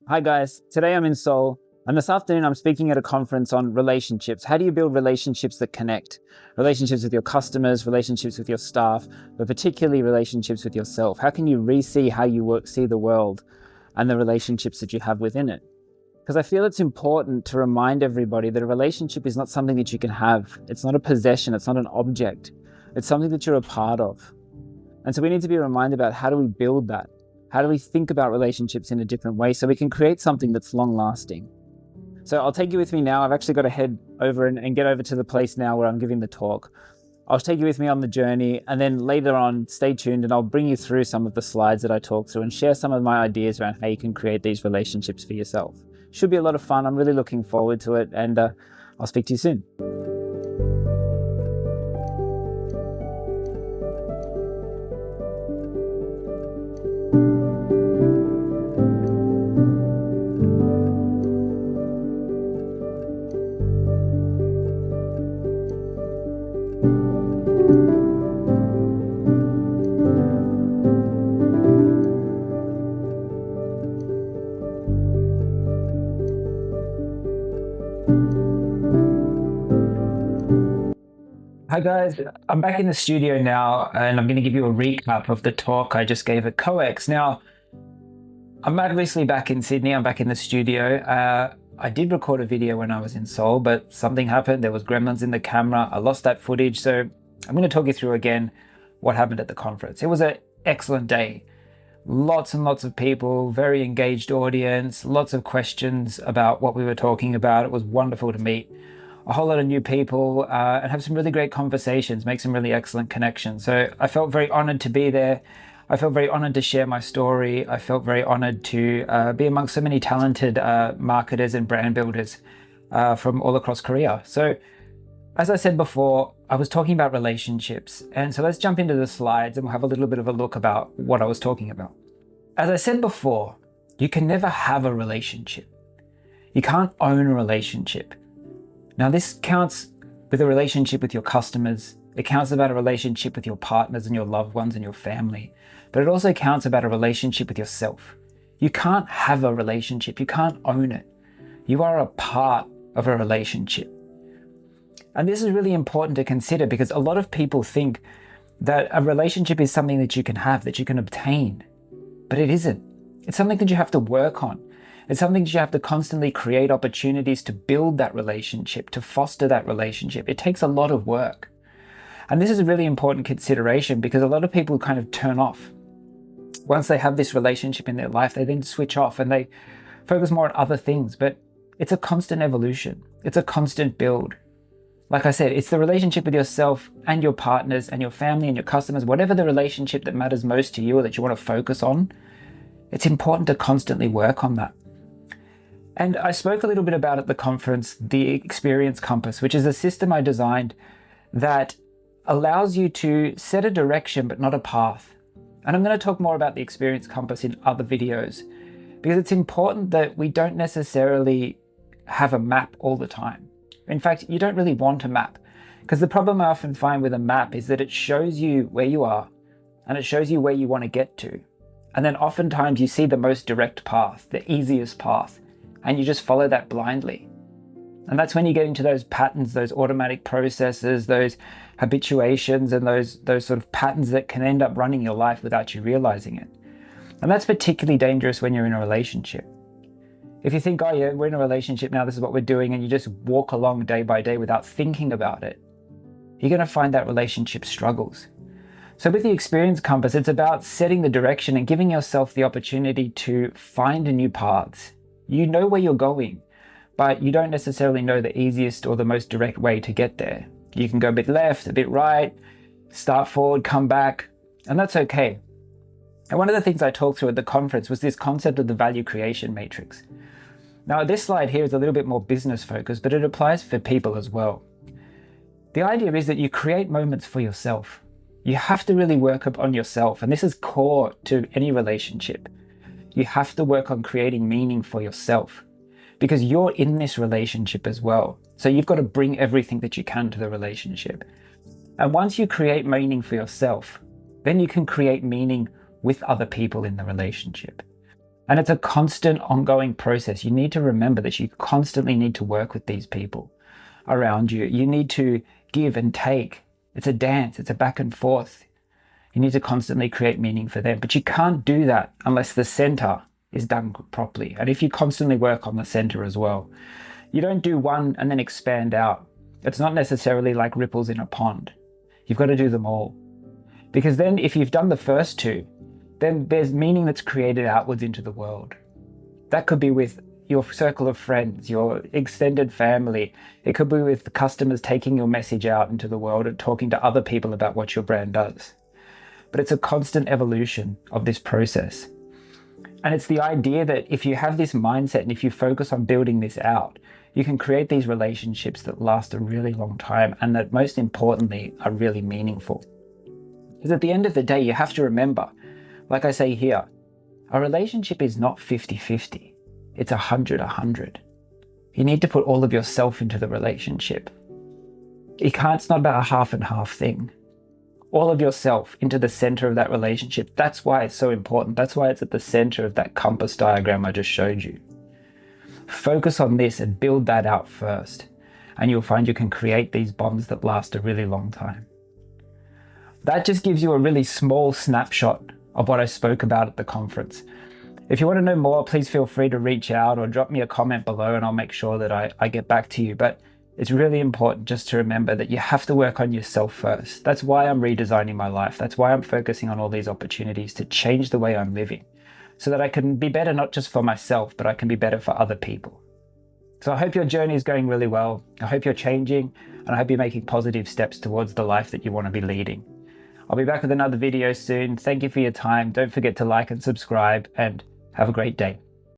Hi guys, today I'm in Seoul, and this afternoon I'm speaking at a conference on relationships. How do you build relationships that connect? Relationships with your customers, relationships with your staff, but particularly relationships with yourself. How can you re-see how you see the world and the relationships that you have within it? Because I feel it's important to remind everybody that a relationship is not something that you can have. It's not a possession, it's not an object. It's something that you're a part of. And so we need to be reminded about how do we build that? How do we think about relationships in a different way so we can create something that's long lasting? So I'll take you with me now. I've actually got to head over and get over to the place now where I'm giving the talk. I'll take you with me on the journey, and then later on, stay tuned and I'll bring you through some of the slides that I talk through and share some of my ideas around how you can create these relationships for yourself. Should be a lot of fun. I'm really looking forward to it, and I'll speak to you soon. Hi guys, I'm back in the studio now and I'm going to give you a recap of the talk I just gave at COEX. Now, I'm obviously back in Sydney, I'm back in the studio. I did record a video when I was in Seoul, but something happened. There was gremlins in the camera. I lost that footage. So I'm going to talk you through again what happened at the conference. It was an excellent day. Lots and lots of people, very engaged audience, lots of questions about what we were talking about. It was wonderful to meet a whole lot of new people and have some really great conversations, make some really excellent connections. So I felt very honored to be there. I felt very honored to share my story. I felt very honored to be amongst so many talented marketers and brand builders from all across Korea. So as I said before, I was talking about relationships. And so let's jump into the slides and we'll have a little bit of a look about what I was talking about. As I said before, you can never have a relationship. You can't own a relationship. Now, this counts with a relationship with your customers. It counts about a relationship with your partners and your loved ones and your family. But it also counts about a relationship with yourself. You can't have a relationship. You can't own it. You are a part of a relationship. And this is really important to consider because a lot of people think that a relationship is something that you can have, that you can obtain. But it isn't. It's something that you have to work on. It's something that you have to constantly create opportunities to build that relationship, to foster that relationship. It takes a lot of work. And this is a really important consideration because a lot of people kind of turn off. Once they have this relationship in their life, they then switch off and they focus more on other things. But it's a constant evolution. It's a constant build. Like I said, it's the relationship with yourself and your partners and your family and your customers, whatever the relationship that matters most to you or that you want to focus on. It's important to constantly work on that. And I spoke a little bit about at the conference, the Experience Compass, which is a system I designed that allows you to set a direction, but not a path. And I'm going to talk more about the Experience Compass in other videos, because it's important that we don't necessarily have a map all the time. In fact, you don't really want a map, because the problem I often find with a map is that it shows you where you are and it shows you where you want to get to. And then oftentimes you see the most direct path, the easiest path, and you just follow that blindly. And that's when you get into those patterns, those automatic processes, those habituations, and those sort of patterns that can end up running your life without you realizing it. And that's particularly dangerous when you're in a relationship. If you think, oh yeah, we're in a relationship now, this is what we're doing, and you just walk along day by day without thinking about it, you're going to find that relationship struggles. So with the Experience Compass, it's about setting the direction and giving yourself the opportunity to find new paths. You know where you're going, but you don't necessarily know the easiest or the most direct way to get there. You can go a bit left, a bit right, start forward, come back, and that's okay. And one of the things I talked through at the conference was this concept of the value creation matrix. Now, this slide here is a little bit more business focused, but it applies for people as well. The idea is that you create moments for yourself. You have to really work on yourself, and this is core to any relationship. You have to work on creating meaning for yourself because you're in this relationship as well. So you've got to bring everything that you can to the relationship. And once you create meaning for yourself, then you can create meaning with other people in the relationship. And it's a constant ongoing process. You need to remember that you constantly need to work with these people around you. You need to give and take. It's a dance, it's a back and forth. You need to constantly create meaning for them. But you can't do that unless the center is done properly. And if you constantly work on the center as well, you don't do one and then expand out. It's not necessarily like ripples in a pond. You've got to do them all. Because then if you've done the first two, then there's meaning that's created outwards into the world. That could be with your circle of friends, your extended family. It could be with the customers taking your message out into the world and talking to other people about what your brand does. But it's a constant evolution of this process. And it's the idea that if you have this mindset and if you focus on building this out, you can create these relationships that last a really long time and that most importantly are really meaningful. Because at the end of the day, you have to remember, like I say here, a relationship is not 50-50. It's 100-100. You need to put all of yourself into the relationship. It's not about a half and half thing. All of yourself into the center of that relationship. That's why it's so important. That's why it's at the center of that compass diagram I just showed you. Focus on this and build that out first. And you'll find you can create these bonds that last a really long time. That just gives you a really small snapshot of what I spoke about at the conference. If you want to know more, please feel free to reach out or drop me a comment below and I'll make sure that I get back to you. But it's really important just to remember that you have to work on yourself first. That's why I'm redesigning my life. That's why I'm focusing on all these opportunities to change the way I'm living so that I can be better, not just for myself, but I can be better for other people. So I hope your journey is going really well. I hope you're changing and I hope you're making positive steps towards the life that you want to be leading. I'll be back with another video soon. Thank you for your time. Don't forget to like and subscribe and have a great day.